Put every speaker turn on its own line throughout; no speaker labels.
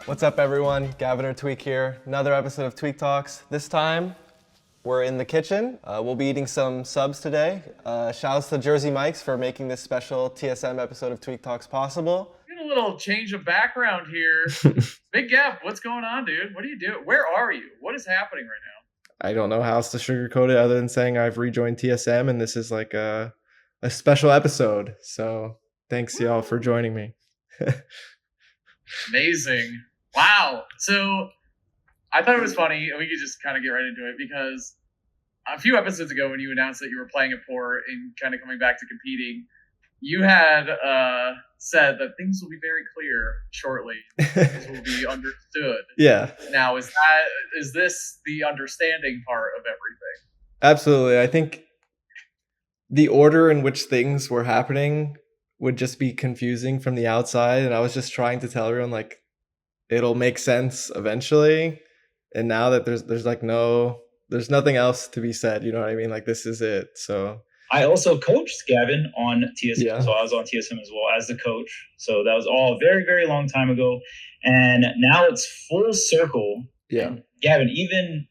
What's up, everyone? Gavin or Tweek here. Another episode of Tweek Talks. This time, we're in the kitchen. We'll be eating some subs today. Shouts to Jersey Mike's for making this special TSM episode of Tweek Talks possible.
Get a little change of background here. Big Gav, what's going on, dude? What are you doing? Where are you? What is happening right now?
I don't know how else to sugarcoat it other than saying I've rejoined TSM and this is like a special episode. So thanks, y'all, for joining me.
Amazing. Wow. So I thought it was funny, and we could just kind of get right into it, because a few episodes ago when you announced that you were playing at Port and kind of coming back to competing, you had said that things will be very clear shortly. Things will be understood.
Yeah.
Now, is this the understanding part of everything?
Absolutely. I think the order in which things were happening would just be confusing from the outside, and I was just trying to tell everyone like it'll make sense eventually. And now that there's nothing else to be said, you know what I mean? Like, this is it. So
I also coached Gavin on TSM,
Yeah.
So I was on TSM as well as the coach. So that was all a very, very long time ago, and now it's full circle.
Yeah.
And Gavin, even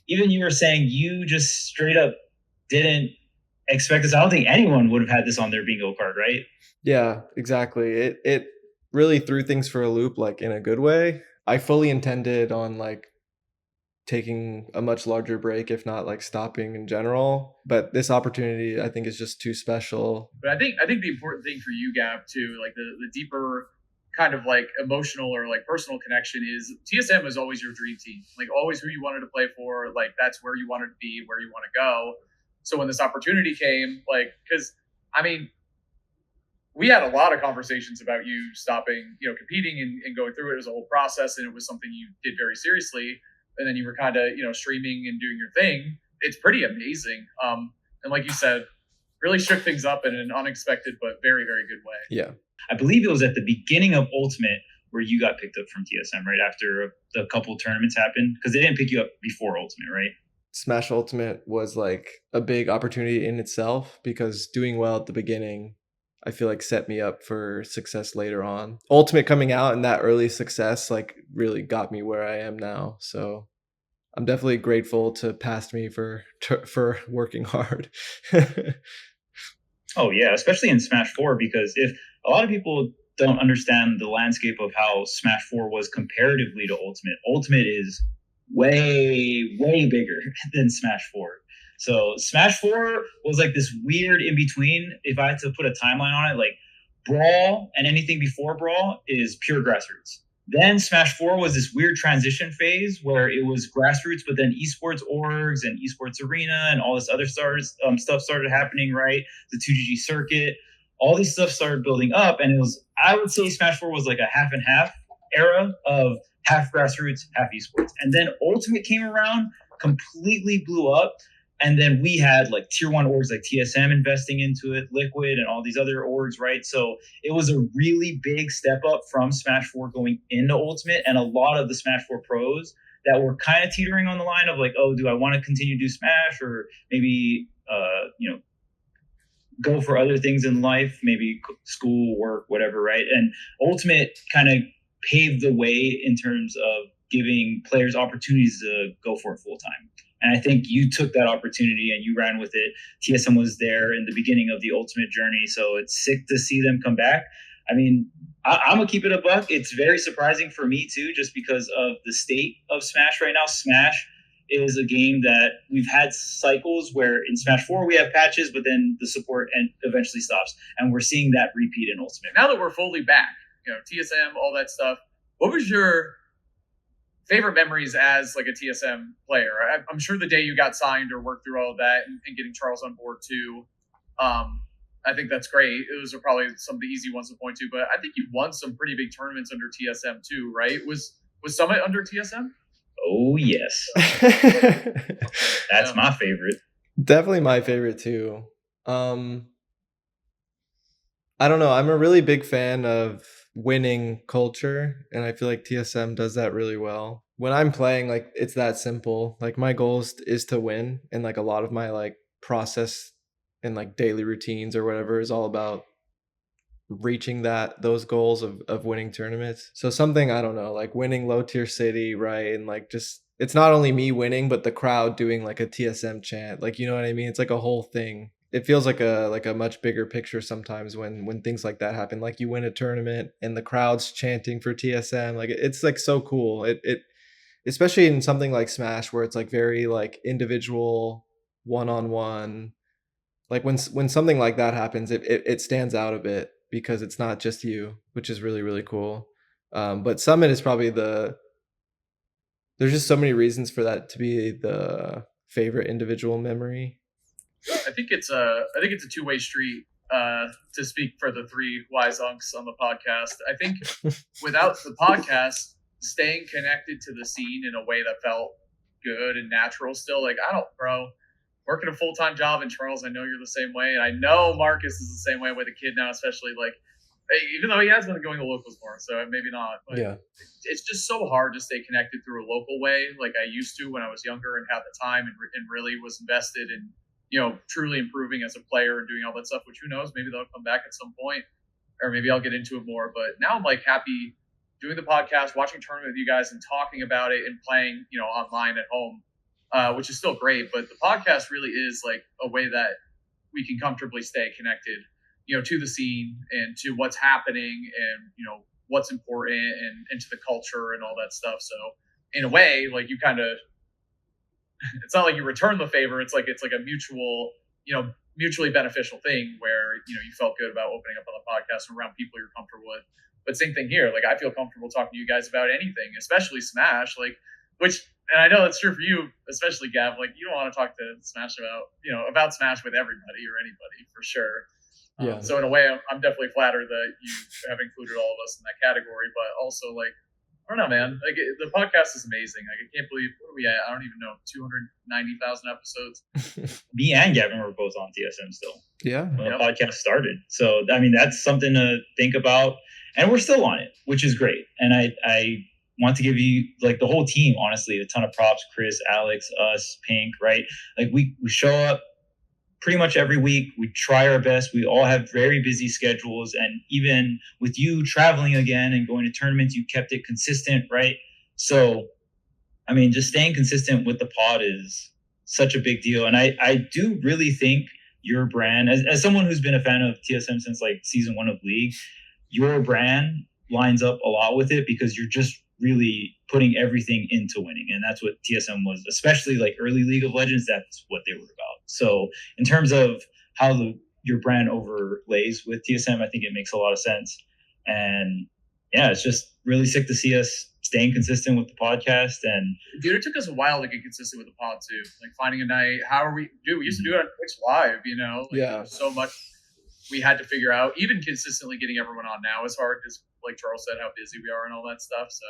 you were saying you just straight up didn't expect this. I don't think anyone would have had this on their bingo card, right?
Yeah, exactly. It really threw things for a loop, like in a good way. I fully intended on like taking a much larger break, if not like stopping in general. But this opportunity, I think, is just too special.
But I think the important thing for you, Gav, too, like the deeper kind of like emotional or like personal connection is TSM is always your dream team. Like always who you wanted to play for, like that's where you wanted to be, where you want to go. So when this opportunity came, like, because I mean, we had a lot of conversations about you stopping, competing and going through it. It was a whole process, and it was something you did very seriously. And then you were kind of, streaming and doing your thing. It's pretty amazing. And like you said, really shook things up in an unexpected but very, very good way.
Yeah.
I believe it was at the beginning of Ultimate where you got picked up from TSM right after the couple tournaments happened, because they didn't pick you up before Ultimate, right?
Smash Ultimate was like a big opportunity in itself, because doing well at the beginning, I feel like, set me up for success later on. Ultimate coming out and that early success like really got me where I am now. So I'm definitely grateful to past me for working hard.
Oh yeah, especially in Smash 4, because if a lot of people don't understand the landscape of how Smash 4 was comparatively to Ultimate is way, way bigger than Smash 4. So Smash 4 was like this weird in between. If I had to put a timeline on it, like Brawl and anything before Brawl is pure grassroots. Then Smash 4 was this weird transition phase where it was grassroots, but then esports orgs and esports arena and all this other stuff started happening, right? The 2GG circuit, all these stuff started building up. And it was, I would say Smash 4 was like a half and half era of half grassroots, half esports. And then Ultimate came around, completely blew up. And then we had like tier one orgs like TSM investing into it, Liquid, and all these other orgs, right? So it was a really big step up from Smash 4 going into Ultimate. And a lot of the Smash 4 pros that were kind of teetering on the line of like, oh, do I want to continue to do Smash, or maybe, go for other things in life, maybe school, work, whatever, right? And Ultimate kind of paved the way in terms of giving players opportunities to go for it full time. And I think you took that opportunity and you ran with it. TSM was there in the beginning of the Ultimate journey, so it's sick to see them come back. I mean, I'm going to keep it a buck. It's very surprising for me, too, just because of the state of Smash right now. Smash is a game that we've had cycles where in Smash 4 we have patches, but then the support eventually stops. And we're seeing that repeat in Ultimate.
Now that we're fully back, TSM, all that stuff, what was your favorite memories as like a TSM player? I'm sure the day you got signed or worked through all of that and getting Charles on board too, I think that's great. Those are probably some of the easy ones to point to, but I think you won some pretty big tournaments under TSM too, right? Was Summit under TSM?
Oh yes. That's my favorite.
Definitely my favorite too. I don't know. I'm a really big fan of winning culture, and I feel like TSM does that really well. When I'm playing, like, it's that simple. Like, my goal is to win, and like a lot of my like process and like daily routines or whatever is all about reaching those goals of winning tournaments. So something, I don't know, like winning low tier city, right? And like just it's not only me winning, but the crowd doing like a TSM chant. Like, you know what I mean? It's like a whole thing. It feels like a much bigger picture sometimes when things like that happen. Like you win a tournament and the crowd's chanting for TSM. Like it's like so cool. It especially in something like Smash where it's like very like individual, one-on-one. Like when something like that happens, it stands out a bit because it's not just you, which is really, really cool. But Summit is probably there's just so many reasons for that to be the favorite individual memory.
I think it's a two-way street. To speak for the three wise unks on the podcast, I think without the podcast, staying connected to the scene in a way that felt good and natural still, like working a full-time job in Charles, I know you're the same way, and I know Marcus is the same way with a kid now, especially like even though he has been going to locals more, so maybe not, but
Yeah.
it's just so hard to stay connected through a local way like I used to when I was younger and had the time and really was invested in truly improving as a player and doing all that stuff, which who knows, maybe they'll come back at some point, or maybe I'll get into it more. But now I'm like happy doing the podcast, watching tournament with you guys and talking about it and playing, online at home, which is still great. But the podcast really is like a way that we can comfortably stay connected, to the scene and to what's happening and, what's important and to the culture and all that stuff. So in a way, like you kind of, it's not like you return the favor. It's like a mutual, mutually beneficial thing where, you felt good about opening up on the podcast around people you're comfortable with. But same thing here. Like I feel comfortable talking to you guys about anything, especially Smash, and I know it's true for you, especially Gav, like you don't want to talk to Smash about Smash with everybody or anybody for sure.
Yeah.
So in a way, I'm definitely flattered that you have included all of us in that category, but also like, I don't know, man. Like the podcast is amazing. Like I can't believe what are we at? I don't even know, 290,000 episodes.
Me and Gavin were both on TSM still.
Yeah.
When the podcast started. So I mean, that's something to think about, and we're still on it, which is great. And I want to give you like the whole team, honestly, a ton of props. Chris, Alex, us, Pink, right? Like we show up pretty much every week. We try our best. We all have very busy schedules. And even with you traveling again and going to tournaments, you kept it consistent, right? So, I mean, just staying consistent with the pod is such a big deal. And I do really think your brand, as someone who's been a fan of TSM since like season 1 of League, your brand lines up a lot with it because you're just really putting everything into winning. And that's what TSM was, especially like early League of Legends. That's what they were about. So in terms of how your brand overlays with TSM, I think it makes a lot of sense. And yeah, it's just really sick to see us staying consistent with the podcast. And
dude, it took us a while to get consistent with the pod too. Like finding a night. We used to do it on Twitch live,
Yeah.
So much we had to figure out. Even consistently getting everyone on now is hard because, like Charles said, how busy we are and all that stuff. So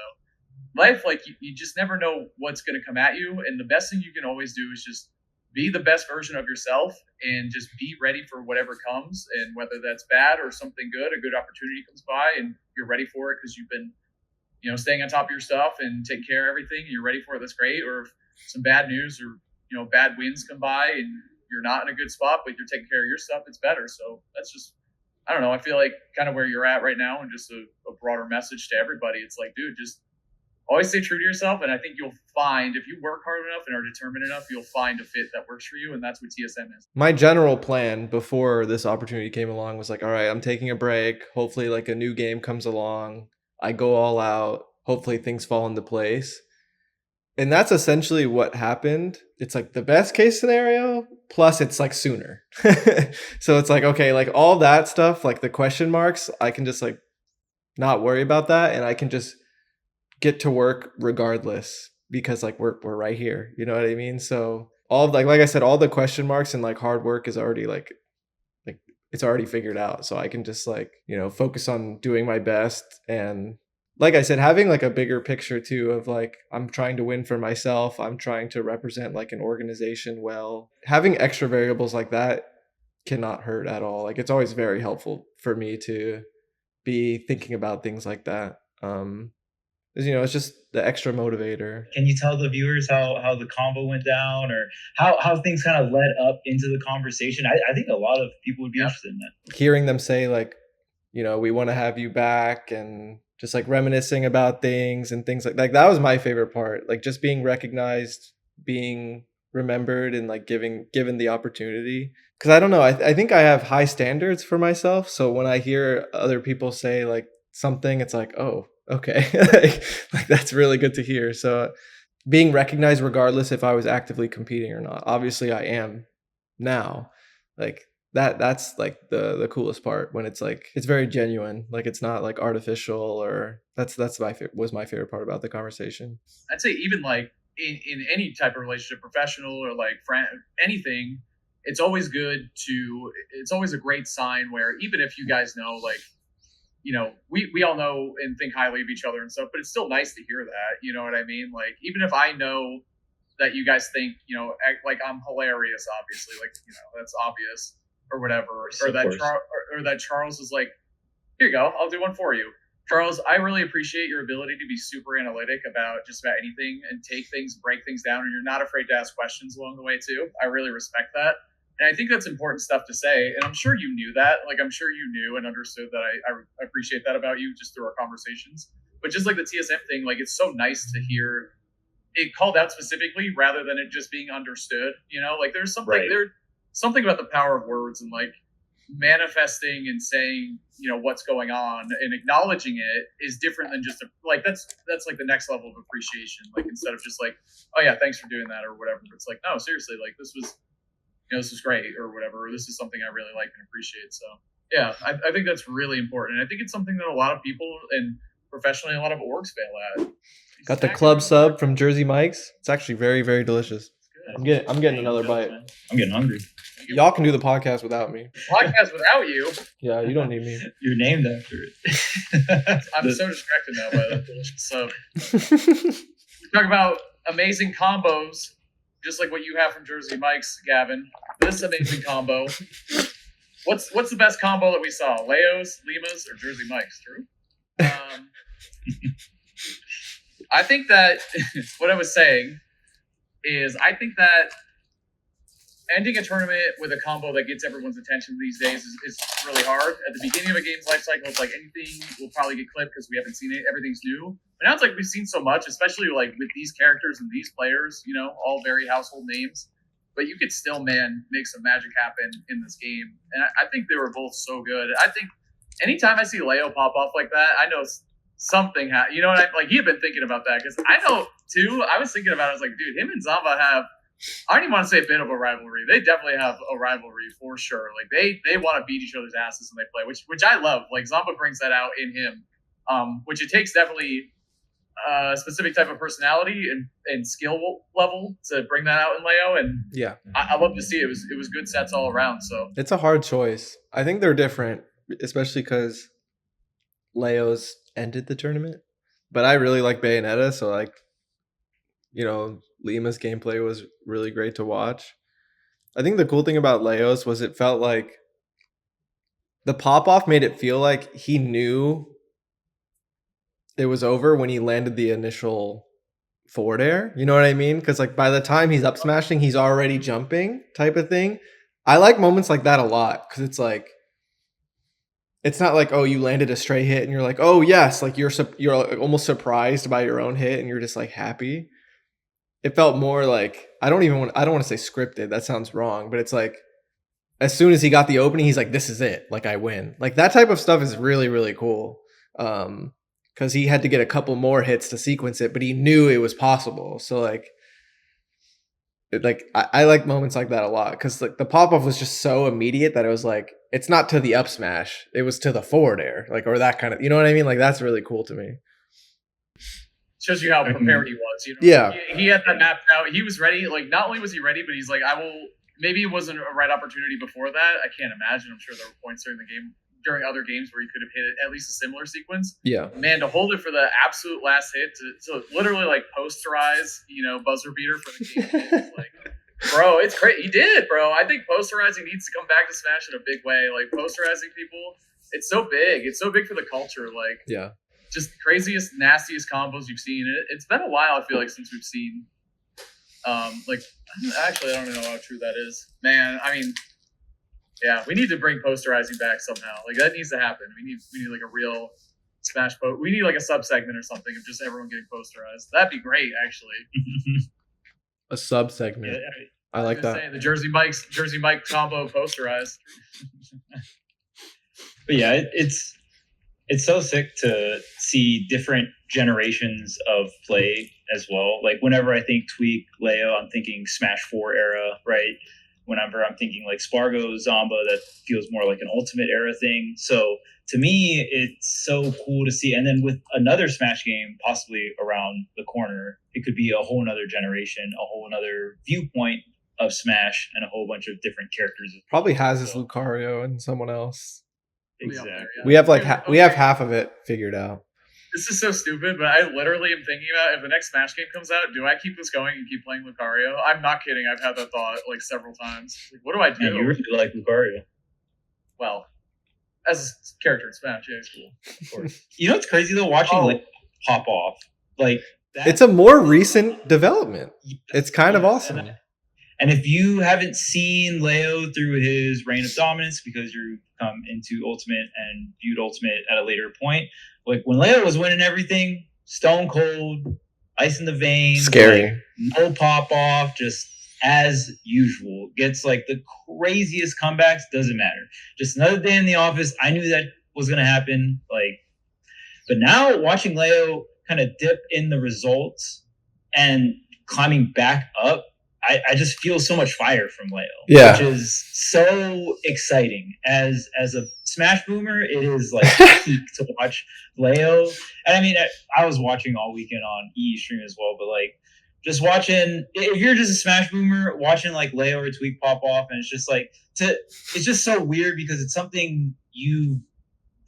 life, like you just never know what's going to come at you. And the best thing you can always do is just be the best version of yourself and just be ready for whatever comes. And whether that's bad or something good, a good opportunity comes by and you're ready for it because you've been, staying on top of your stuff and taking care of everything. And you're ready for it. That's great. Or if some bad news or, bad winds come by and you're not in a good spot, but you're taking care of your stuff, it's better. So that's just, I don't know. I feel like kind of where you're at right now and just a broader message to everybody. It's like, dude, just always stay true to yourself. And I think you'll find if you work hard enough and are determined enough, you'll find a fit that works for you. And that's what TSM is.
My general plan before this opportunity came along was like, all right, I'm taking a break. Hopefully like a new game comes along. I go all out. Hopefully things fall into place. And that's essentially what happened. It's like the best case scenario, plus it's like sooner. So it's like, okay, like all that stuff, like the question marks, I can just like not worry about that. And I can just get to work regardless because like we're right here. You know what I mean? So all of like I said, all the question marks and like hard work is already like it's already figured out. So I can just like, focus on doing my best. And like I said, having like a bigger picture too of like, I'm trying to win for myself. I'm trying to represent like an organization well. Having extra variables like that cannot hurt at all. Like it's always very helpful for me to be thinking about things like that. It's just the extra motivator.
Can you tell the viewers how the convo went down or how things kind of led up into the conversation? I think a lot of people would be interested in that.
Hearing them say like, we want to have you back, and just like reminiscing about things and things like that was my favorite part. Like just being recognized, being remembered, and like given the opportunity. Because I don't know, I think I have high standards for myself. So when I hear other people say like something, it's like, oh, okay, like that's really good to hear. So being recognized regardless if I was actively competing or not. Obviously I am now. Like that's like the coolest part, when it's like it's very genuine, like it's not like artificial, or that's was my favorite part about the conversation.
I'd say even like in any type of relationship, professional or like friend, anything, it's always it's always a great sign where even if you guys know, like, we all know and think highly of each other and stuff, but it's still nice to hear that, you know what I mean? Like, even if I know that you guys think, like I'm hilarious, obviously, like, that's obvious or whatever, or that Charles is like, here you go, I'll do one for you. Charles, I really appreciate your ability to be super analytic about just about anything and take things, break things down, and you're not afraid to ask questions along the way too. I really respect that. And I think that's important stuff to say. And I'm sure you knew that. Like, I'm sure you knew and understood that. I appreciate that about you just through our conversations. But just like the TSM thing, like, it's so nice to hear it called out specifically rather than it just being understood. Like there's something about the power of words and like manifesting and saying, what's going on and acknowledging it is different than just that's like the next level of appreciation. Like, instead of just like, oh yeah, thanks for doing that or whatever. It's like, no, seriously, like this was great or whatever. Or this is something I really like and appreciate. So yeah, I think that's really important. And I think it's something that a lot of people and professionally a lot of orgs fail at.
Got the club sub from Jersey Mike's. It's actually very, very delicious. I'm getting another bite.
I'm getting hungry.
Y'all can do the podcast without me.
Podcast without you?
Yeah, you don't need me.
You're named after it.
I'm so distracted now by the delicious sub. We talk about amazing combos, just like what you have from Jersey Mike's, Gavin. This amazing combo. What's the best combo that we saw? Leo's, Lima's, or Jersey Mike's? True. I think that what I was saying is I think that ending a tournament with a combo that gets everyone's attention these days is really hard. At the beginning of a game's life cycle, it's like anything will probably get clipped because we haven't seen it. Everything's new. But now it's like we've seen so much, especially like with these characters and these players, all very household names. But you could still, make some magic happen in this game. And I think they were both so good. I think anytime I see Leo pop off like that, I know something happened. Like, he had been thinking about that because I know too. I was thinking about it. I was like, dude, him and Zamba have, I don't even want to say a bit of a rivalry. They definitely have a rivalry for sure. Like they want to beat each other's asses when they play, which I love. Like, Zamba brings that out in him, which it takes definitely a specific type of personality and skill level to bring that out in Leo. And
yeah,
I love to see it. It was good sets all around. So
it's a hard choice. I think they're different, especially because Leo's ended the tournament, but I really like Bayonetta, so like, Lima's gameplay was really great to watch. I think the cool thing about Leo's was it felt like the pop-off made it feel like he knew it was over when he landed the initial forward air. You know what I mean? Because like by the time he's up smashing, he's already jumping type of thing. I like moments like that a lot because it's like, it's not like, oh, you landed a stray hit and you're like, oh yes, like you're almost surprised by your own hit and you're just like happy. It felt more like, I don't want to say scripted. That sounds wrong, but it's like as soon as he got the opening, he's like, this is it. Like, I win. Like, that type of stuff is really, really cool. Because he had to get a couple more hits to sequence it, but he knew it was possible. So I like moments like that a lot because like the pop off was just so immediate that it was like, it's not to the up smash, it was to the forward air, like, or that kind of, you know what I mean? Like, that's really cool to me.
Shows you how prepared he was.
Yeah,
he had that mapped out. He was ready. Like, not only was he ready, but he's like, I will. Maybe it wasn't a right opportunity before that. I can't imagine. I'm sure there were points during other games where he could have hit at least a similar sequence.
Yeah,
man, to hold it for the absolute last hit, to literally like posterize, buzzer beater for the game. Like, bro, it's great. He did, bro. I think posterizing needs to come back to Smash in a big way. Like, posterizing people, it's so big. It's so big for the culture. Like,
yeah, just
craziest, nastiest combos you've seen. It's been a while, I feel like, since we've seen. Like, actually, I don't know how true that is. Man, I mean, Yeah, we need to bring posterizing back somehow. Like that needs to happen. We need like a real Smash we need like a sub segment or something of just everyone getting posterized. That'd be great, actually.
A sub segment. Yeah, I like that.
Saying, the Jersey Mike combo posterized.
But yeah, it's so sick to see different generations of play as well. Like whenever I think Tweek, Leo, I'm thinking Smash 4 era, right? Whenever I'm thinking like Spargo, Zomba, that feels more like an Ultimate era thing. So to me, it's so cool to see. And then with another Smash game possibly around the corner, it could be a whole nother generation, a whole nother viewpoint of Smash, and a whole bunch of different characters.
Probably has his Lucario and someone else.
Exactly.
Yeah. We have like we have half of it figured out.
This is so stupid, but I literally am thinking about if the next Smash game comes out, do I keep this going and keep playing Lucario? I'm not kidding. I've had that thought like several times. Like, what do I do?
And you really like Lucario.
Well, as a character in Smash, yeah, it's cool.
Of course. You know what's crazy though? Watching like pop off, like
it's a more recent development. It's kind of awesome.
And if you haven't seen Leo through his reign of dominance, because you come into Ultimate and viewed Ultimate at a later point, like when Leo was winning everything, stone cold, ice in the veins,
scary,
like, no pop off, just as usual. Gets like the craziest comebacks, doesn't matter. Just another day in the office. I knew that was going to happen. Like, but now watching Leo kind of dip in the results and climbing back up, I just feel so much fire from Leo, which is so exciting. As a Smash boomer, it is like peak to watch Leo. And I mean, I was watching all weekend on EE stream as well, but like just watching, if you're just a Smash boomer, watching like Leo or Tweek pop off, and it's just like, it's just so weird because it's something you've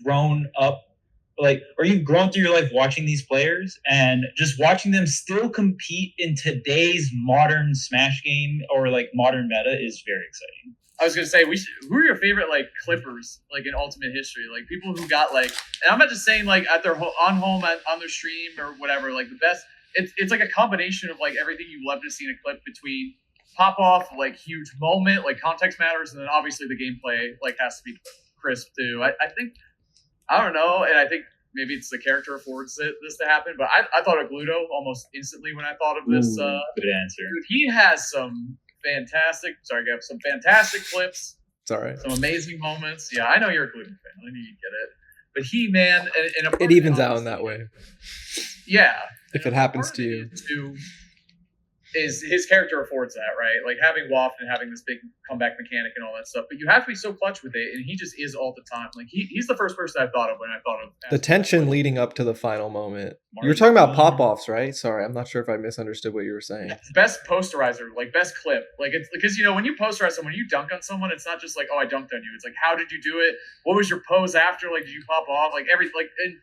grown up like, or you've grown through your life watching these players, and just watching them still compete in today's modern Smash game or like modern meta is very exciting.
I was gonna say, who are your favorite like clippers like in Ultimate history? Like people who got like, and I'm not just saying like at their on their stream or whatever. Like the best, it's like a combination of like everything you love to see in a clip between pop off, like huge moment, like context matters, and then obviously the gameplay like has to be crisp too. I think. I don't know, and I think maybe it's the character affords this to happen, but I thought of Gluto almost instantly when I thought of this.
Good answer.
Dude, he has some fantastic clips.
It's all right.
Some amazing moments. Yeah, I know you're a Gluto fan. I knew you'd get it. But he, man, and
it evens out in that way.
Yeah.
If it happens to you.
Is his character affords that, right? Like having Waft and having this big comeback mechanic and all that stuff. But you have to be so clutch with it, and he just is all the time. Like he's the first person I thought of when I thought of
the tension leading up to the final moment. You were talking about pop-offs, right? Sorry, I'm not sure if I misunderstood what you were saying.
Best posterizer, like best clip. Like it's because when you posterize someone, you dunk on someone, it's not just like, oh, I dunked on you. It's like, how did you do it? What was your pose after? Like, did you pop off? Like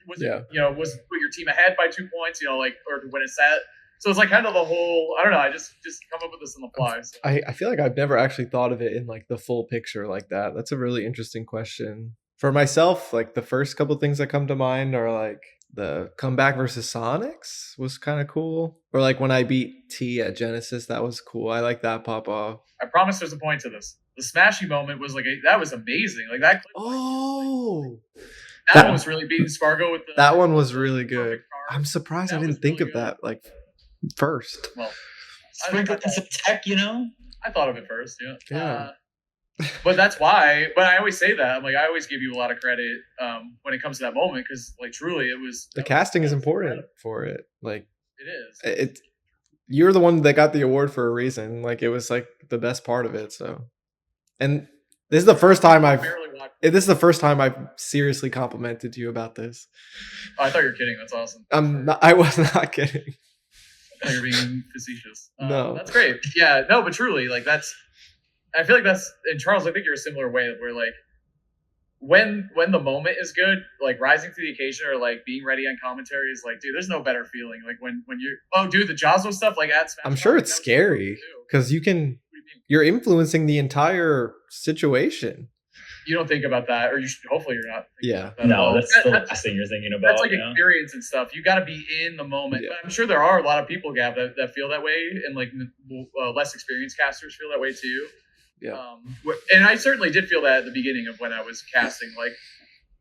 was it, was put your team ahead by 2 points, like, or to win a set? So it's like kind of the whole, I don't know, I just come up with this on the fly. So.
I feel like I've never actually thought of it in like the full picture like that. That's a really interesting question. For myself, like the first couple things that come to mind are like the comeback versus Sonics was kind of cool. Or like when I beat T at Genesis, that was cool. I like that pop off.
I promise there's a point to this. The Smashy moment was like, that was amazing. Like that. That one was really beating Spargo with the.
That one was really good. I'm surprised I didn't think of that. Like, first.
Well,
sprinkle some tech,
I thought of it first, yeah. But that's why. But I always say that. I'm like, I always give you a lot of credit when it comes to that moment because, like, truly, it was.
The casting is important for it. Like,
it is.
You're the one that got the award for a reason. Like, it was like the best part of it. So, and this is the first time This is the first time I've seriously complimented you about this.
Oh, I thought you were kidding. That's awesome.
I was not kidding.
You're being facetious.
No,
that's great. Yeah, no, but truly, like I feel like that's, and Charles, I think you're a similar way where like when the moment is good, like rising to the occasion or like being ready on commentary is like, dude, there's no better feeling. Like when you're, the Jazzo stuff, like at Smash.
I'm sure it's scary because you're influencing the entire situation.
You don't think about that, or hopefully you're not.
Yeah.
No, that's the last thing you're thinking about.
That's like experience and stuff. You got to be in the moment. Yeah. But I'm sure there are a lot of people, Gab, that feel that way, and like less experienced casters feel that way too.
Yeah.
And I certainly did feel that at the beginning of when I was casting. Like,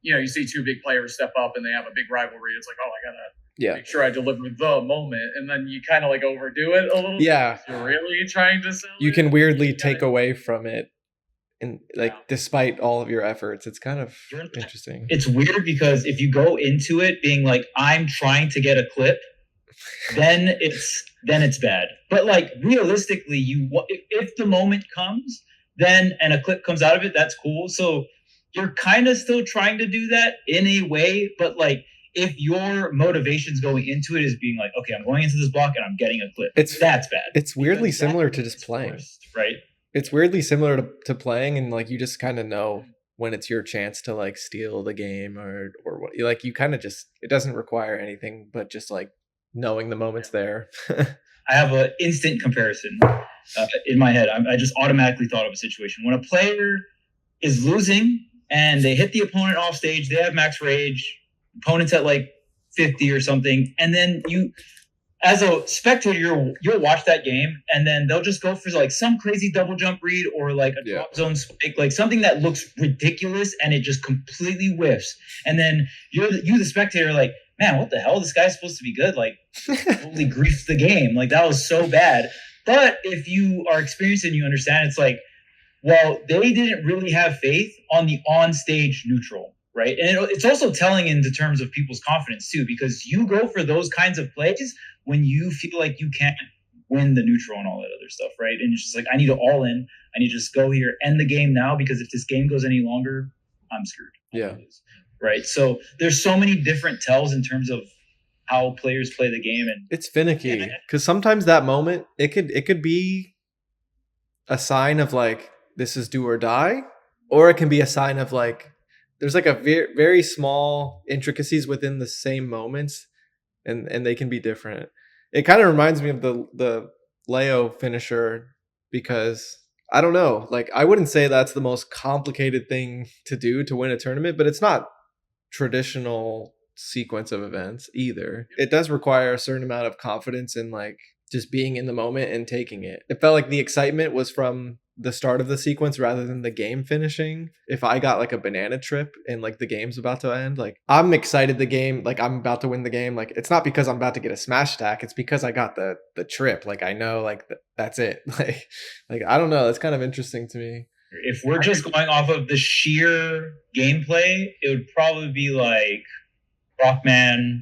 you see two big players step up and they have a big rivalry. It's like, oh, I gotta make sure I deliver the moment, and then you kind of like overdo it a little.
Yeah,
bit. You're really trying to sell.
You can weirdly take away from it, and like despite all of your efforts, it's kind of interesting.
It's weird because if you go into it being like, I'm trying to get a clip, then it's bad. But like realistically, if the moment comes, then and a clip comes out of it, that's cool. So you're kind of still trying to do that in a way, but like if your motivations going into it is being like, okay, I'm going into this block and I'm getting a clip, that's bad.
It's weirdly similar to just playing,
right?
It's weirdly similar to playing, and like you just kind of know when it's your chance to like steal the game or what. Like you kind of just, it doesn't require anything but just like knowing the moment's there.
I have an instant comparison in my head. I just automatically thought of a situation when a player is losing and they hit the opponent off stage. They have max rage. Opponent's at like 50 or something, and then you, as a spectator, you'll watch that game, and then they'll just go for like some crazy double jump read or like a drop zone spike, like something that looks ridiculous, and it just completely whiffs. And then you, the spectator, like, man, what the hell? This guy's supposed to be good. Like, totally griefed the game. Like, that was so bad. But if you are experienced and you understand, it's like, well, they didn't really have faith on the on-stage neutral, right? And it's also telling in the terms of people's confidence, too, because you go for those kinds of plays when you feel like you can't win the neutral and all that other stuff, right? And it's just like, I need to all in. I need to just go here, end the game now, because if this game goes any longer, I'm screwed.
Yeah.
Right? So there's so many different tells in terms of how players play the game, and
it's finicky because sometimes that moment it could be a sign of like, this is do or die, or it can be a sign of like there's like a very small intricacies within the same moments, and they can be different. It kind of reminds me of the Leo finisher, because I don't know, like I wouldn't say that's the most complicated thing to do to win a tournament, but it's not traditional sequence of events either. It does require a certain amount of confidence in like just being in the moment and taking it. It felt like the excitement was from the start of the sequence rather than the game finishing. If I got like a banana trip and like the game's about to end, like I'm excited the game, like I'm about to win the game. Like it's not because I'm about to get a smash attack, it's because I got the trip. Like I know like that's it. Like I don't know, it's kind of interesting to me.
If we're just going off of the sheer gameplay, it would probably be like Rockman,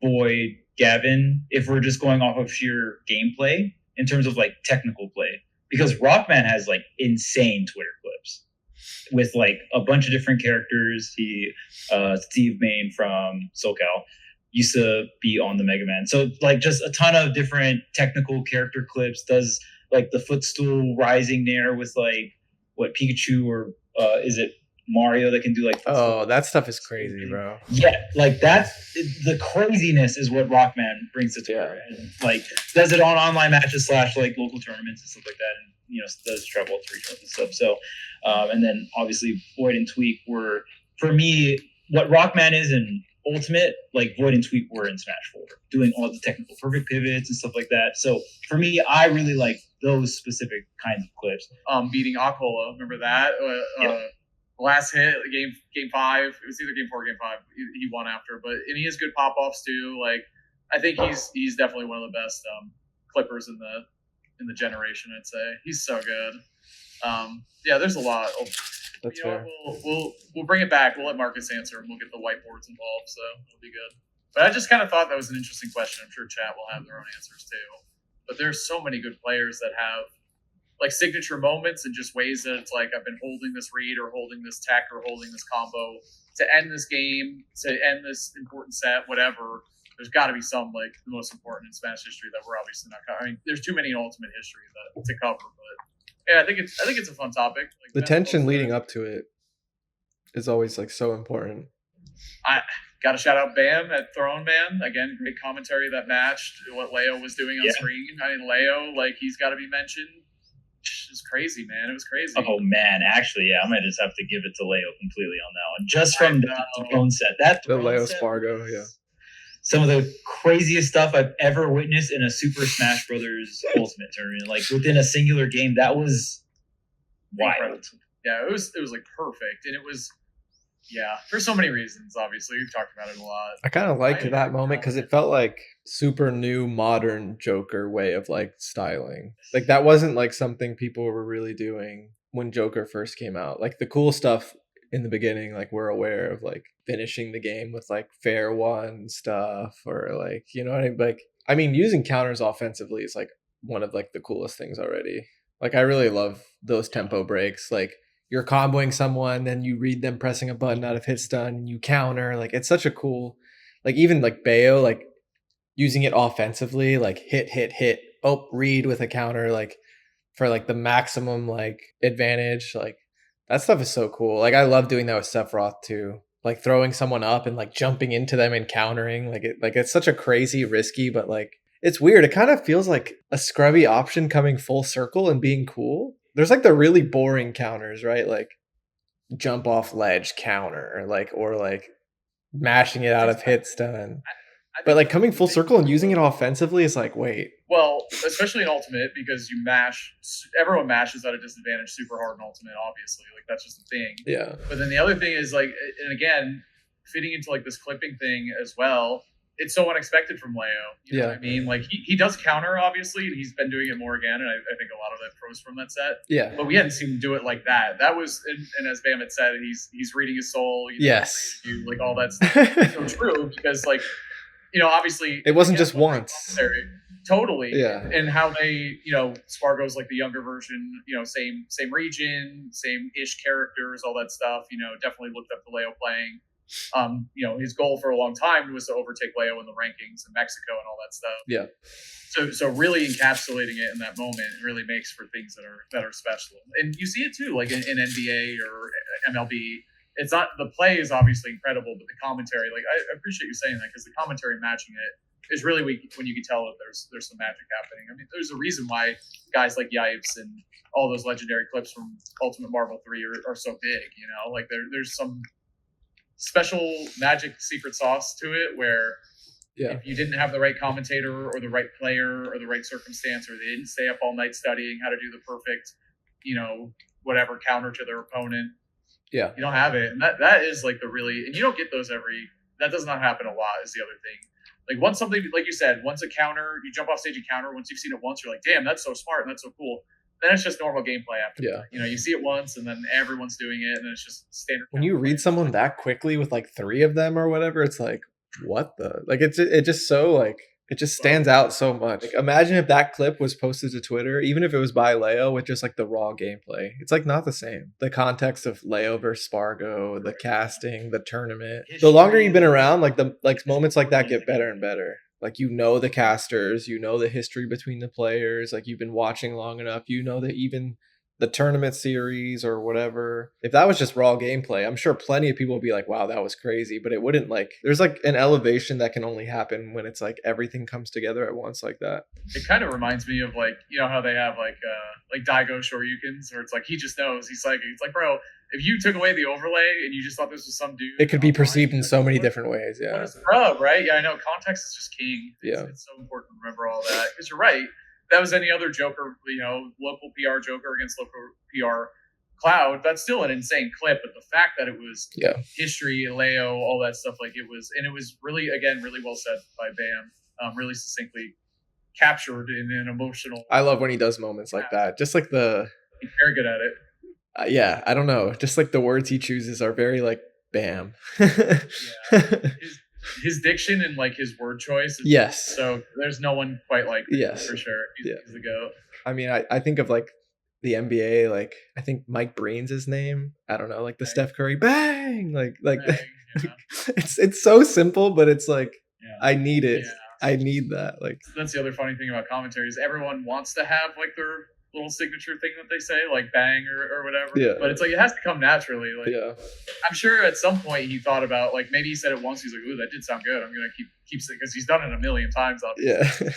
Boyd, Gavin, if we're just going off of sheer gameplay in terms of like technical play. Because Rockman has like insane Twitter clips with like a bunch of different characters. He, Steve Main from SoCal, used to be on the Mega Man. So like just a ton of different technical character clips, does like the footstool rising there with like what Pikachu or is it Mario that can do like,
oh, that stuff is crazy, bro.
Yeah, like that's the craziness is what Rockman brings to Twitter, and like does it on online matches / like local tournaments and stuff like that, and you know does travel to regionals and stuff. So and then obviously Void and Tweek were, for me, what Rockman is in Ultimate, like Void and Tweek were in Smash 4, doing all the technical perfect pivots and stuff like that. So for me, I really like those specific kinds of clips.
Beating Aquila, remember that? Last hit, game 5. It was either game 4 or game 5. He won after, and he has good pop offs too. Like I think he's definitely one of the best clippers in the generation. I'd say he's so good. Yeah, there's a lot.
That's fair.
We'll bring it back. We'll let Marcus answer, and we'll get the whiteboards involved. So it'll be good. But I just kind of thought that was an interesting question. I'm sure chat will have their own answers too. But there's so many good players that have like signature moments and just ways that it's like, I've been holding this read or holding this tech or holding this combo to end this game, to end this important set, whatever. There's got to be some like the most important in Smash history that we're obviously not covering. I mean, there's too many in Ultimate history to cover, but yeah, I think it's a fun topic. Like,
the tension leading up to it is always like so important.
I got to shout out Bam at Throne Man. Again, great commentary that matched what Leo was doing on screen. I mean, Leo, like he's got to be mentioned. It was crazy, man. It was crazy.
Oh man, actually, yeah, I might just have to give it to Leo completely on that one. Just from the throne set,
the Leo Spargo, yeah.
Some of the craziest stuff I've ever witnessed in a Super Smash Brothers Ultimate tournament. Like within a singular game, that was wild.
Incredible. Yeah, it was like perfect, and it was for so many reasons. Obviously, we've talked about it a lot.
I kind of liked that moment because it felt like super new, modern Joker way of like styling. Like that wasn't like something people were really doing when Joker first came out. Like the cool stuff in the beginning, like we're aware of like finishing the game with like fair one stuff, or like, you know what I mean? Like, I mean, using counters offensively is like one of like the coolest things already. Like I really love those tempo breaks. Like you're comboing someone, then you read them pressing a button out of hit stun, and you counter. Like it's such a cool, like even like Bayo, like using it offensively, like hit, oh, read with a counter, like for like the maximum like advantage. Like that stuff is so cool. Like I love doing that with Sephiroth too. Like throwing someone up and like jumping into them and countering. Like it's such a crazy, risky, but like it's weird. It kind of feels like a scrubby option coming full circle and being cool. There's like the really boring counters, right? Like jump off ledge counter, like, or like mashing it out of hit stun. But like coming full circle and using it offensively is like, wait.
Well, especially in Ultimate, because everyone mashes at a disadvantage super hard in Ultimate, obviously. Like that's just the thing.
Yeah.
But then the other thing is like, and again, fitting into like this clipping thing as well. It's so unexpected from Leo. You know what I mean? Like he does counter, obviously, and he's been doing it more again. And I think a lot of that pros from that set.
Yeah.
But we hadn't seen him do it like that. That was, and as Bam had said, he's reading his soul.
Yes.
Like all that's so true, because like, you know, obviously
it wasn't just once.
Totally.
Yeah.
And how they, you know, Spargo's like the younger version, you know, same region, same-ish characters, all that stuff, you know, definitely looked up to Leo playing. You know, his goal for a long time was to overtake Leo in the rankings in Mexico and all that stuff.
Yeah.
So really encapsulating it in that moment really makes for things that are special. And you see it too, like in NBA or MLB. It's not, the play is obviously incredible, but the commentary, like I appreciate you saying that, because the commentary matching it is really when you can tell that there's some magic happening. I mean, there's a reason why guys like Yipes and all those legendary clips from Ultimate Marvel 3 are so big, you know, like there's some special magic secret sauce to it where if you didn't have the right commentator or the right player or the right circumstance, or they didn't stay up all night studying how to do the perfect, you know, whatever counter to their opponent, you don't have it. And that is like and you don't get those that does not happen a lot, is the other thing. Like once something, like you said, once a counter, you jump off stage and counter, once you've seen it once, you're like, damn, that's so smart and that's so cool. Then it's just normal gameplay after that. You know, you see it once and then everyone's doing it, and then it's just standard.
When you read someone that quickly with like 3 of them or whatever, it's like, what the? Like it just so like, it just stands out so much. Like, imagine if that clip was posted to Twitter, even if it was by Leo with just like the raw gameplay. It's like not the same. The context of Leo versus Spargo, the casting, the tournament. The longer you've been around, like moments like that get better and better. Like, you know, the casters, you know, the history between the players, like you've been watching long enough, you know, that even the tournament series or whatever, if that was just raw gameplay, I'm sure plenty of people would be like, wow, that was crazy. But it wouldn't, like, there's like an elevation that can only happen when it's like everything comes together at once like that.
It kind of reminds me of like, you know how they have like Daigo Shoryukens, where it's like he just knows, he's psychic. It's like, bro, if you took away the overlay and you just thought this was some dude,
it could be perceived in so many different ways. Yeah.
What is rub, right? Yeah, I know. Context is just king. It's so important to remember all that, because you're right. That was any other Joker, you know, local PR Joker against local PR Cloud. That's still an insane clip, but the fact that it was history, Leo, all that stuff, like it was really, again, really well said by Bam, really succinctly captured in an emotional.
I love when he does moments like that. Just like
he's very good at it.
I don't know. Just like the words he chooses are very like Bam.
His diction and like his word choice. So there's no one quite like him, for sure. He's the GOAT. I
mean, I think of like the NBA, like I think Mike Breen's his name. I don't know, like the Steph Curry bang, like bang, it's so simple, but it's like I need it. I need that. Like
that's the other funny thing about commentaries. Everyone wants to have like their little signature thing that they say, like bang or whatever. But it's like it has to come naturally. Like I'm sure at some point he thought about, like, maybe he said it once, he's like, ooh, that did sound good, I'm gonna keep saying, because he's done it a million times obviously.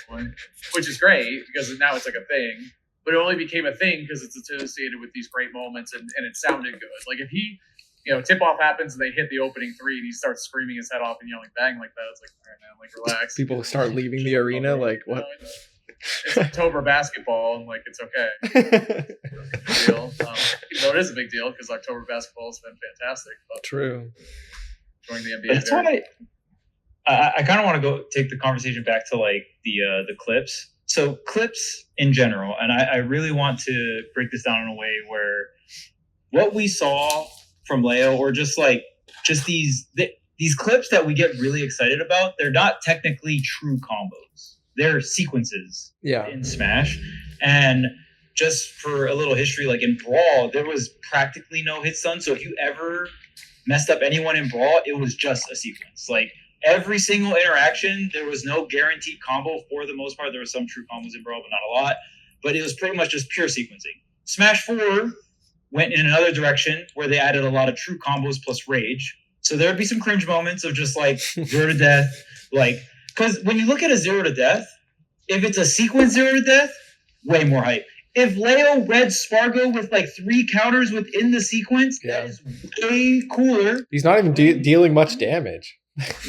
Which is great, because now it's like a thing. But it only became a thing because it's associated with these great moments, and it sounded good. Like if he, you know, tip off happens and they hit the opening 3 and he starts screaming his head off and yelling bang like that, it's like, all right, man, like relax.
People start leaving the arena, like what?
it's October basketball, and like it's okay. Big deal. Even though it is a big deal because October basketball has been fantastic. But
True.
Joining the NBA.
That's why I kind of want to go take the conversation back to like the clips. So clips in general, and I really want to break this down in a way where what we saw from Leo, or just these clips that we get really excited about, they're not technically true combos. They're sequences in Smash. And just for a little history, like in Brawl, there was practically no hits done. So if you ever messed up anyone in Brawl, it was just a sequence. Like every single interaction, there was no guaranteed combo for the most part. There were some true combos in Brawl, but not a lot. But it was pretty much just pure sequencing. Smash 4 went in another direction where they added a lot of true combos plus rage. So there would be some cringe moments of just like 0 to death. Like, because when you look at a 0 to death, if it's a sequence 0 to death, way more hype. If Leo read Spargo with like 3 counters within the sequence, that is way cooler.
He's not even dealing much damage.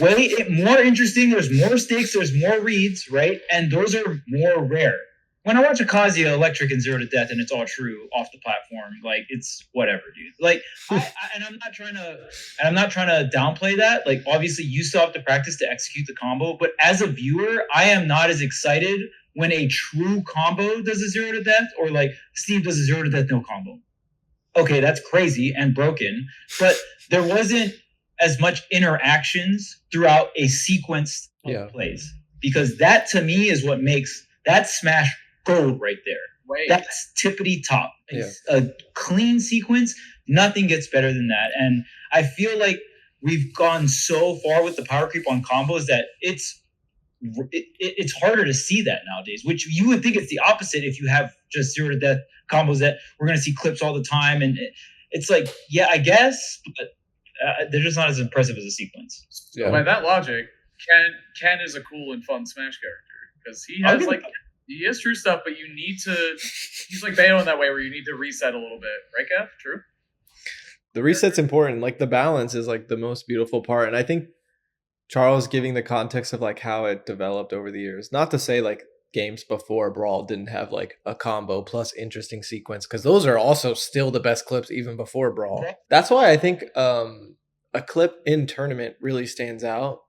Way more interesting. There's more stakes. There's more reads, right? And those are more rare. When I watch a Kazuya Electric and 0 to death and it's all true off the platform, like it's whatever, dude. Like, and I'm not trying to downplay that. Like, obviously, you still have to practice to execute the combo. But as a viewer, I am not as excited when a true combo does a 0 to death, or like Steve does a 0 to death no combo. Okay, that's crazy and broken. But there wasn't as much interactions throughout a sequence of plays, because that to me is what makes that Smash gold right there. That's tippity top. A clean sequence, nothing gets better than that. And I feel like we've gone so far with the power creep on combos that it's harder to see that nowadays, which you would think it's the opposite if you have just 0 to death combos that we're going to see clips all the time. And it's like, yeah, I guess, but they're just not as impressive as a sequence.
So by that logic, Ken is a cool and fun Smash character because he has he has true stuff, but you need to. He's like Bayo in that way where you need to reset a little bit, right, Kev? True.
The reset's important. Like the balance is like the most beautiful part, and I think Charles giving the context of like how it developed over the years. Not to say like games before Brawl didn't have like a combo plus interesting sequence, because those are also still the best clips even before Brawl. That's why I think a clip in tournament really stands out,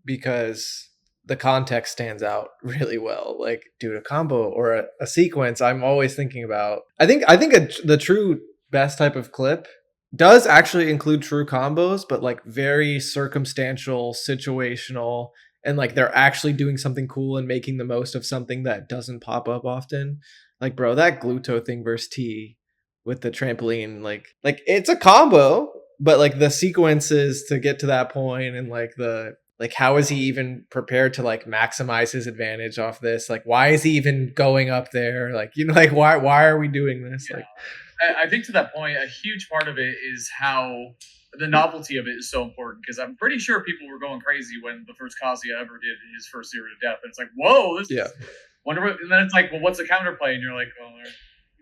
because the context stands out really well. Like, dude, a combo or a sequence I'm always thinking about. I think the true best type of clip does actually include true combos, but like very circumstantial, situational, and like they're actually doing something cool and making the most of something that doesn't pop up often. Like, bro, that Gluto thing versus T with the trampoline, like it's a combo, but like the sequences to get to that point, and like how is he even prepared to like maximize his advantage off this? Like, why is he even going up there? Like, you know, like why are we doing this?
Yeah.
Like,
I think to that point, a huge part of it is how the novelty of it is so important, because I'm pretty sure people were going crazy when the first Kazuya ever did his first 0 to death. And it's like, whoa, this is, wonder what, and then it's like, well, what's the counterplay? And you're like, well,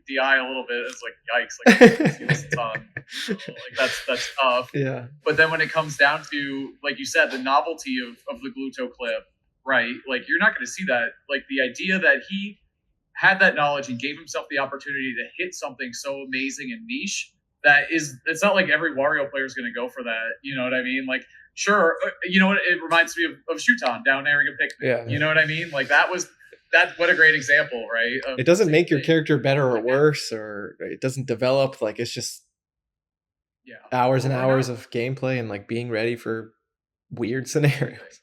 DI a little bit. It's like, yikes, like I see this a ton. Like that's tough.
Yeah.
But then when it comes down to, like you said, the novelty of the Gluto clip, right? Like you're not going to see that. Like the idea that he had that knowledge and gave himself the opportunity to hit something so amazing and niche that it's not like every Wario player is going to go for that. You know what I mean? Like, sure, you know what? It reminds me of Shuton down airing a Pikmin.
Yeah.
You know what I mean? Like that's what a great example, right?
It doesn't make your character better or worse, or it doesn't develop. Like, it's just hours and hours of gameplay and like being ready for weird scenarios.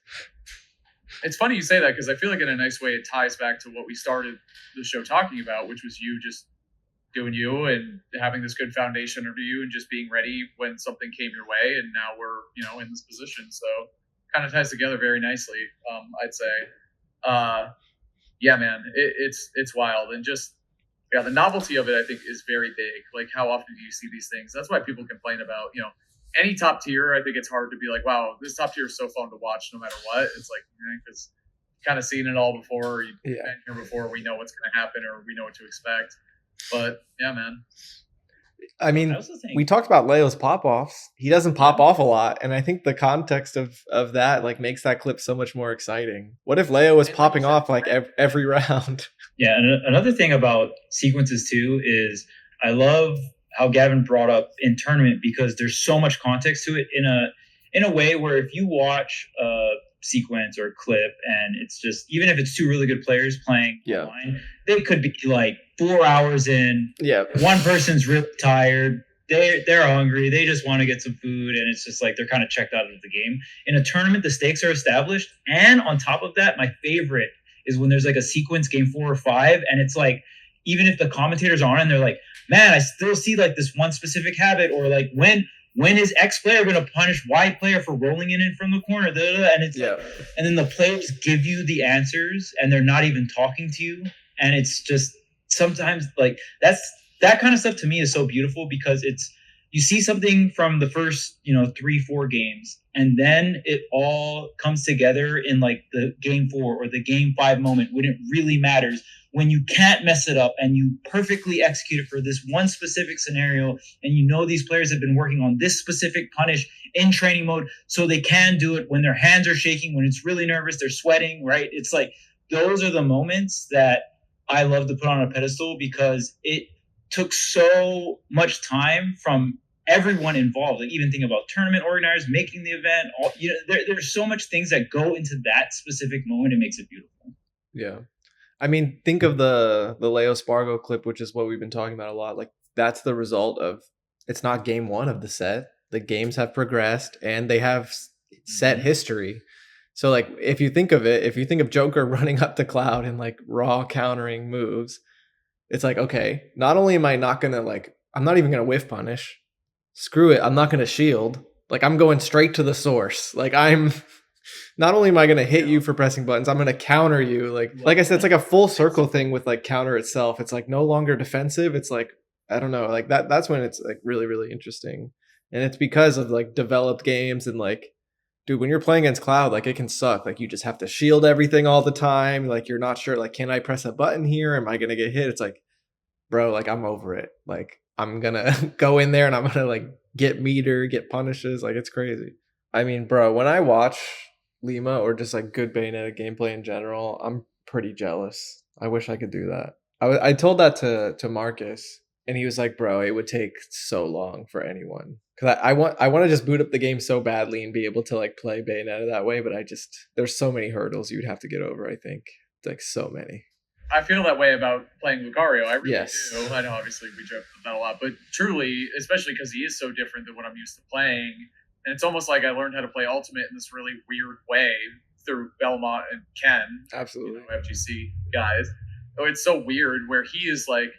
It's funny you say that, because I feel like in a nice way it ties back to what we started the show talking about, which was you just doing you and having this good foundation of you and just being ready when something came your way. And now we're, in this position. So kind of ties together very nicely, I'd say. Yeah, man, it's wild. And just, the novelty of it, I think, is very big. Like, how often do you see these things? That's why people complain about, any top tier. I think it's hard to be like, wow, this top tier is so fun to watch no matter what. It's like, because kind of seen it all before. You've been here before. We know what's going to happen, or we know what to expect. But yeah, man.
I mean,
I also think
we talked about Leo's pop-offs. He doesn't pop off a lot, and I think the context of that like makes that clip so much more exciting. What if Leo was
And like you
popping
said,
off like
right?
every round?
Yeah, and another thing about sequences too is I love how Gavin brought up in tournament because there's so much context to it in a way where if you watch a sequence or a clip and it's just even if it's two really good players playing
Yeah.
online, they could be like 4 hours in.
Yeah.
One person's really tired. They're hungry. They just want to get some food, and it's just like they're kind of checked out of the game. In a tournament, the stakes are established, and on top of that, my favorite is when there's like a sequence game 4 or 5, and it's like even if the commentators are on and they're like, man, I still see like this one specific habit, or like when is X player going to punish Y player for rolling in from the corner? And it's like, and then the players give you the answers, and they're not even talking to you, and it's just sometimes like that kind of stuff to me is so beautiful because it's you see something from the first 3-4 games and then it all comes together in like the game 4 or the game 5 moment when it really matters, when you can't mess it up and you perfectly execute it for this one specific scenario, and these players have been working on this specific punish in training mode so they can do it when their hands are shaking, when it's really nervous, they're sweating, right? It's like those are the moments that I love to put on a pedestal because it took so much time from everyone involved. Like even think about tournament organizers making the event. There's so much things that go into that specific moment. It makes it beautiful.
Yeah, I mean, think of the Leo Spargo clip, which is what we've been talking about a lot. Like that's the result of it's not game 1 of the set. The games have progressed and they have set history. So like if you think of Joker running up the cloud and like raw countering moves, it's like, okay, not only am I not going to like, I'm not even going to whiff punish. Screw it. I'm not going to shield. Like I'm going straight to the source. Like I'm not only am I going to hit you for pressing buttons, I'm going to counter you. Like I said, it's like a full circle thing with like counter itself. It's like no longer defensive. It's like, I don't know, like that's when it's like really, really interesting. And it's because of like developed games and like, dude, when you're playing against Cloud, like it can suck. Like you just have to shield everything all the time. Like you're not sure, like, can I press a button here? Am I going to get hit? It's like, bro, like I'm over it. Like I'm going to go in there and I'm going to like get meter, get punishes. Like it's crazy. I mean, bro, when I watch Lima or just like good Bayonetta gameplay in general, I'm pretty jealous. I wish I could do that. I told that to Marcus and he was like, bro, it would take so long for anyone. Cause I want to just boot up the game so badly and be able to like play Bayonetta that way. But there's so many hurdles you'd have to get over. I think like so many.
I feel that way about playing Lucario. I really
Yes.
do. I know obviously we joke about that a lot, but truly, especially because he is so different than what I'm used to playing. And it's almost like I learned how to play Ultimate in this really weird way through Belmont and Ken.
Absolutely.
FGC guys. Oh, it's so weird where he is like,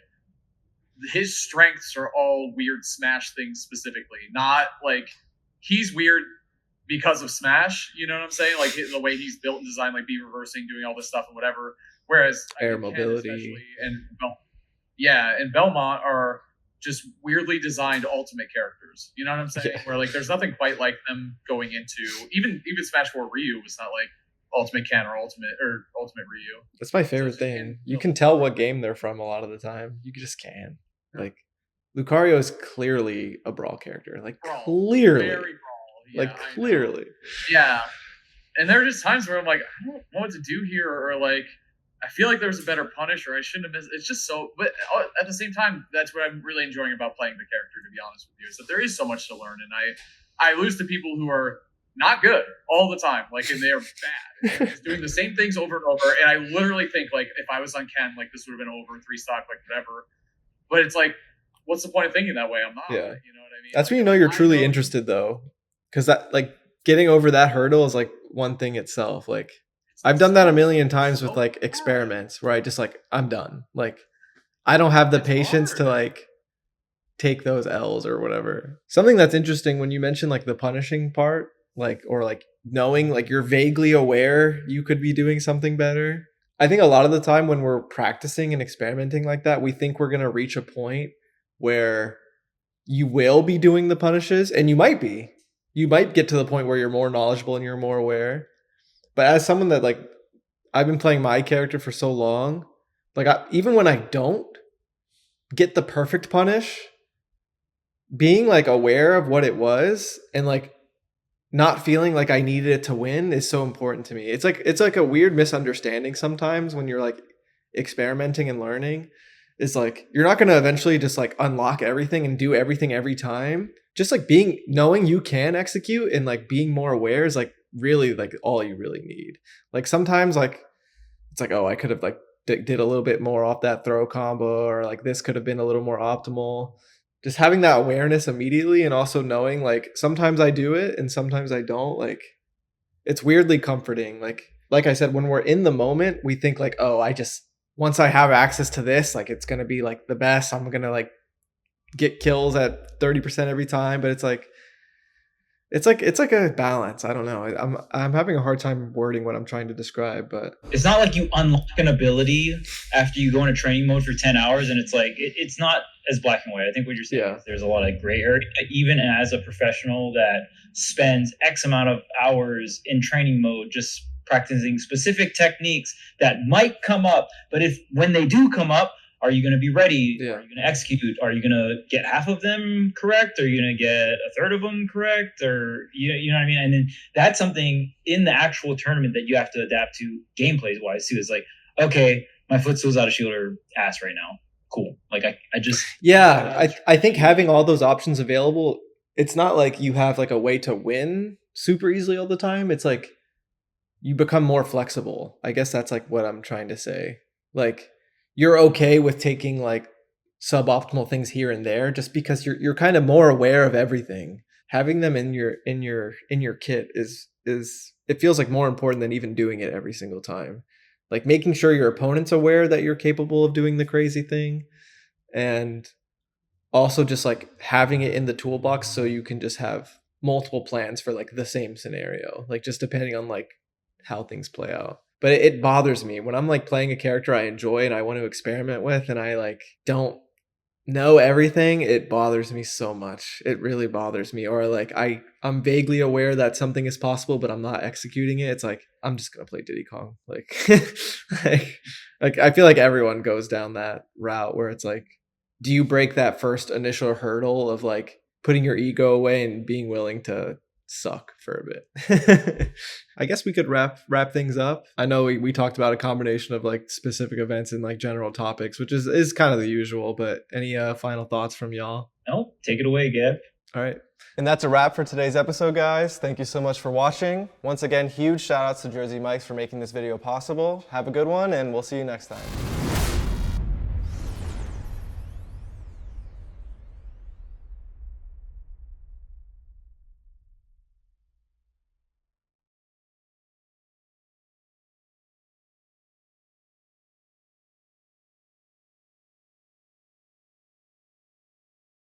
his strengths are all weird Smash things specifically. Not like he's weird because of Smash, you know what I'm saying? Like the way he's built and designed, like B reversing, doing all this stuff and whatever. Whereas
air mobility
and Belmont are just weirdly designed Ultimate characters. You know what I'm saying? Yeah. Where like there's nothing quite like them going into even Smash 4 Ryu was not like Ultimate Ken or Ultimate Ryu.
That's my favorite thing. You can tell what game they're from a lot of the time. You just can. Like Lucario is clearly a brawl character. Like clearly. Very brawl. Yeah, like clearly.
Yeah. And there are just times where I'm like, I don't know what to do here, or like I feel like there was a better punish, or I shouldn't have missed. It's just so, but at the same time, that's what I'm really enjoying about playing the character, to be honest with you, is that there is so much to learn, and I lose to people who are not good all the time, like, and they're bad, and just doing the same things over and over, and I literally think, like, if I was on Ken, like, this would have been over 3 stock, like, whatever, but it's like, what's the point of thinking that way? I'm not,
yeah.
You know what I mean?
That's when you know you're truly interested, though, because that, like, getting over that hurdle is, like, one thing itself, like, I've done that a million times with like experiments where I just like, I'm done. Like I don't have the patience to like take those L's or whatever. Something that's interesting when you mention like the punishing part, like, or like knowing like you're vaguely aware you could be doing something better. I think a lot of the time when we're practicing and experimenting like that, we think we're going to reach a point where you will be doing the punishes, and you might get to the point where you're more knowledgeable and you're more aware. But as someone that like, I've been playing my character for so long, like even when I don't get the perfect punish, being like aware of what it was and like not feeling like I needed it to win is so important to me. It's like a weird misunderstanding sometimes when you're like experimenting and learning. Is like you're not going to eventually just like unlock everything and do everything every time. Just like knowing you can execute and like being more aware is like really like all you really need. Like sometimes like it's like, oh, I could have like did a little bit more off that throw combo, or like this could have been a little more optimal. Just having that awareness immediately, and also knowing like sometimes I do it and sometimes I don't, like it's weirdly comforting. Like I said, when we're in the moment, we think like, oh, once I have access to this, like it's gonna be like the best. I'm gonna like get kills at 30% every time. But it's like a balance. I don't know. I'm having a hard time wording what I'm trying to describe, but
it's not like you unlock an ability after you go into training mode for 10 hours and it's like it's not as black and white. I think what you're saying is there's a lot of gray area. Even as a professional that spends X amount of hours in training mode just practicing specific techniques that might come up, but when they do come up, are you going to be ready?
Yeah.
Are you going to execute? Are you going to get half of them correct? Are you going to get a third of them correct? Or you know what I memean? And then that's something in the actual tournament that you have to adapt to gameplays wise too. Is like, okay, my footstool's out of shield or ass right now. Cool. Like I just
I think having all those options available, it's not like you have like a way to win super easily all the time. It's like you become more flexible. I guess that's like what I'm trying to say. Like you're okay with taking like suboptimal things here and there just because you're kind of more aware of everything. Having them in your kit is it feels like more important than even doing it every single time. Like making sure your opponent's aware that you're capable of doing the crazy thing, and also just like having it in the toolbox so you can just have multiple plans for like the same scenario, like just depending on like how things play out. But it bothers me when I'm like playing a character I enjoy and I want to experiment with and I like don't know everything. It bothers me so much. It really bothers me. Or like I'm vaguely aware that something is possible but I'm not executing it. It's like I'm just gonna play Diddy Kong. Like like I feel like everyone goes down that route where it's like, do you break that first initial hurdle of like putting your ego away and being willing to suck for a bit? I guess we could wrap things up. I know we talked about a combination of like specific events and like general topics, which is kind of the usual, but any final thoughts from y'all?
No, take it away, Gab.
All right. And that's a wrap for today's episode, guys. Thank you so much for watching. Once again, huge shout outs to Jersey Mike's for making this video possible. Have a good one, and we'll see you next time.